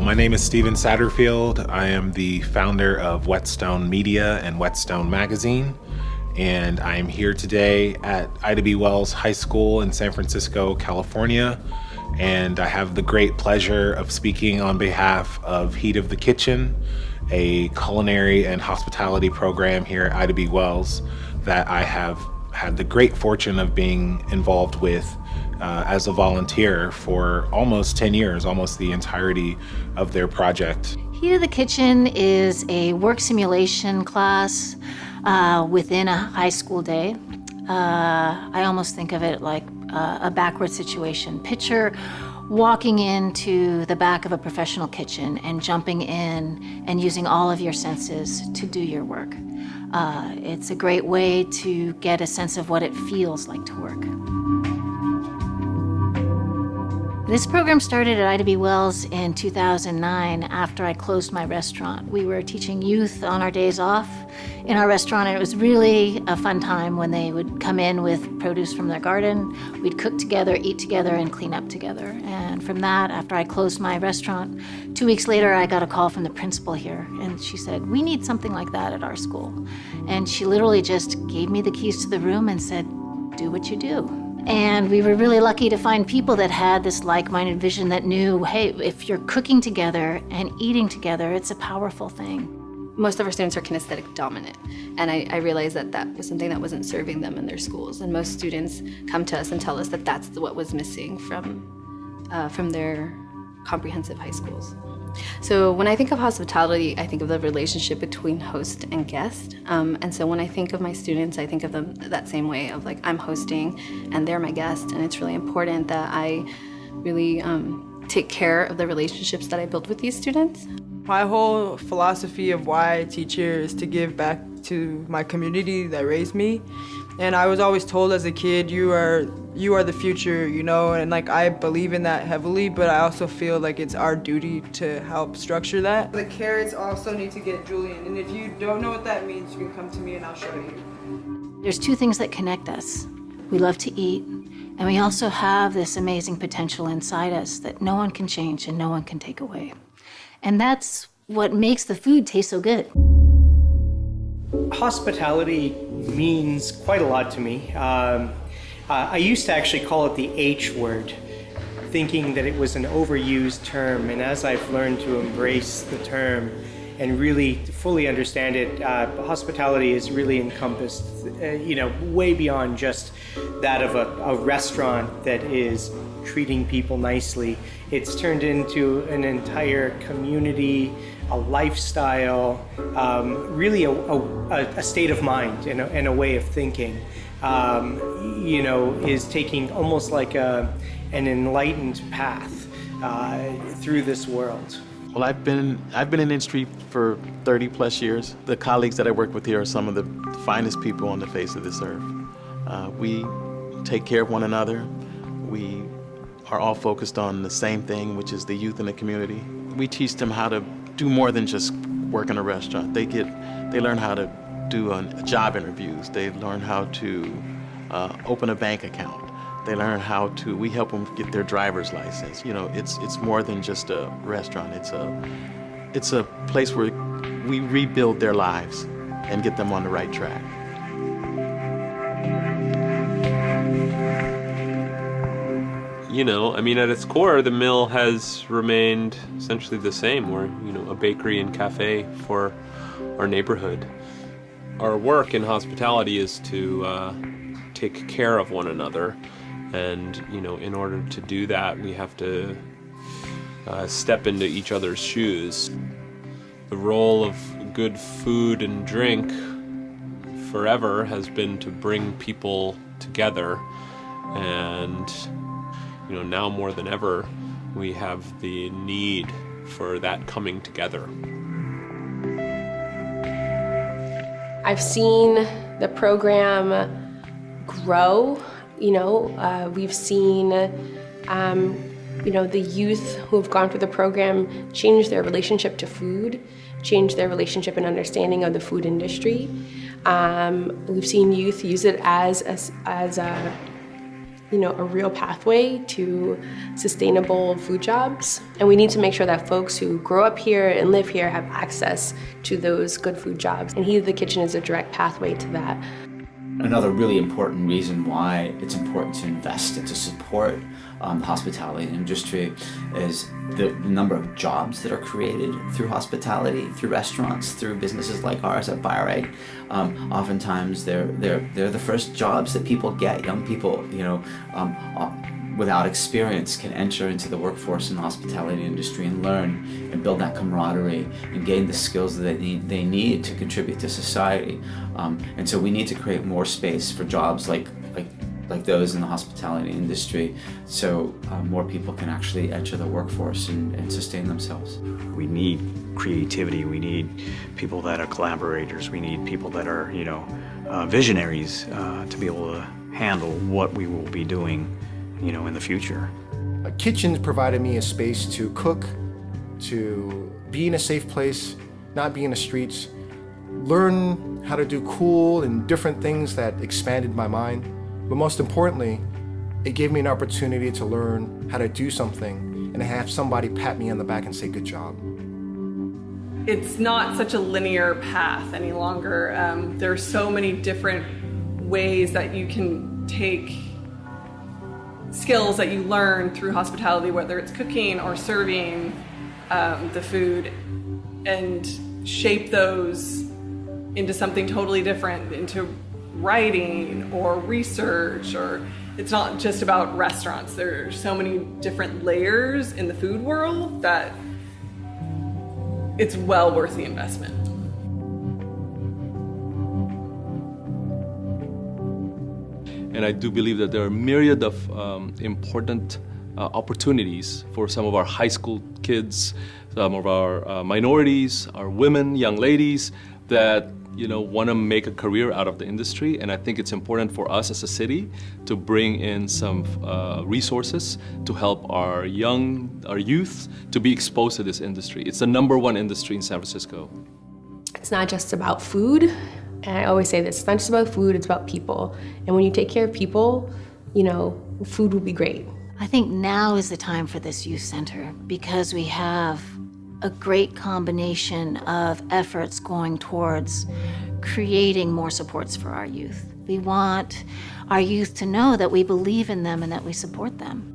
My name is Steven Satterfield. I am the founder of Whetstone Media and Whetstone Magazine, and I am here today at Ida B. Wells High School in San Francisco, California, and I have the great pleasure of speaking on behalf of Heat of the Kitchen, a culinary and hospitality program here at Ida B. Wells that I have had the great fortune of being involved with as a volunteer for almost 10 years, almost the entirety of their project. Heat of the Kitchen is a work simulation class within a high school day. I almost think of it like a backward situation. Picture walking into the back of a professional kitchen and jumping in and using all of your senses to do your work. It's a great way to get a sense of what it feels like to work. This program started at Ida B. Wells in 2009 after I closed my restaurant. We were teaching youth on our days off in our restaurant, and it was really a fun time when they would come in with produce from their garden. We'd cook together, eat together, and clean up together. And from that, after I closed my restaurant, 2 weeks later, I got a call from the principal here, and she said, "We need something like that at our school." And she literally just gave me the keys to the room and said, "Do what you do." And we were really lucky to find people that had this like-minded vision that knew, hey, if you're cooking together and eating together, it's a powerful thing. Most of our students are kinesthetic dominant, and I realized that that was something that wasn't serving them in their schools. And most students come to us and tell us that that's what was missing from their comprehensive high schools. So when I think of hospitality, I think of the relationship between host and guest. And so when I think of my students, I think of them that same way of like, I'm hosting and they're my guest. And it's really important that I really take care of the relationships that I build with these students. My whole philosophy of why I teach here is to give back to my community that raised me. And I was always told as a kid, you are the future, you know, and like I believe in that heavily, but I also feel like it's our duty to help structure that. The carrots also need to get julienne, and if you don't know what that means, you can come to me and I'll show you. There's two things that connect us. We love to eat, and we also have this amazing potential inside us that no one can change and no one can take away. And that's what makes the food taste so good. Hospitality means quite a lot to me. I used to actually call it the H word, thinking that it was an overused term, and as I've learned to embrace the term and really fully understand it, hospitality is really encompassed, way beyond just that of a restaurant that is treating people nicely. It's turned into an entire community, a lifestyle, really a state of mind and a way of thinking, is taking almost like an enlightened path through this world. Well, I've been in the industry for 30 plus years. The colleagues that I work with here are some of the finest people on the face of this earth. We take care of one another. We are all focused on the same thing, which is the youth in the community. We teach them how to do more than just work in a restaurant. They learn how to do job interviews. They learn how to open a bank account. They learn we help them get their driver's license. You know, it's more than just a restaurant. It's a place where we rebuild their lives and get them on the right track. At its core, the mill has remained essentially the same. We're, a bakery and cafe for our neighborhood. Our work in hospitality is to take care of one another. And, in order to do that, we have to step into each other's shoes. The role of good food and drink forever has been to bring people together. And now more than ever, we have the need for that coming together. I've seen the program grow. We've seen, the youth who have gone through the program change their relationship to food, change their relationship and understanding of the food industry. We've seen youth use it as a real pathway to sustainable food jobs. And we need to make sure that folks who grow up here and live here have access to those good food jobs. And Heat of the Kitchen is a direct pathway to that. Another really important reason why it's important to invest and to support the hospitality industry is the number of jobs that are created through hospitality, through restaurants, through businesses like ours at Byray. Oftentimes, they're the first jobs that people get. Young people, without experience, can enter into the workforce in the hospitality industry and learn and build that camaraderie and gain the skills that they need to contribute to society. And so we need to create more space for jobs like those in the hospitality industry, so more people can actually enter the workforce and sustain themselves. We need creativity. We need people that are collaborators. We need people that are, visionaries to be able to handle what we will be doing, in the future. Kitchens provided me a space to cook, to be in a safe place, not be in the streets, learn how to do cool and different things that expanded my mind. But most importantly, it gave me an opportunity to learn how to do something and have somebody pat me on the back and say, good job. It's not such a linear path any longer. There are so many different ways that you can take skills that you learn through hospitality, whether it's cooking or serving the food, and shape those into something totally different, into writing or research, or it's not just about restaurants. There are so many different layers in the food world that it's well worth the investment. And I do believe that there are myriad of important opportunities for some of our high school kids, some of our minorities, our women, young ladies that want to make a career out of the industry. And I think it's important for us as a city to bring in some resources to help our youth to be exposed to this industry. It's the #1 industry in San Francisco. It's not just about food. And I always say this, it's not just about food, it's about people. And when you take care of people, food will be great. I think now is the time for this youth center because we have a great combination of efforts going towards creating more supports for our youth. We want our youth to know that we believe in them and that we support them.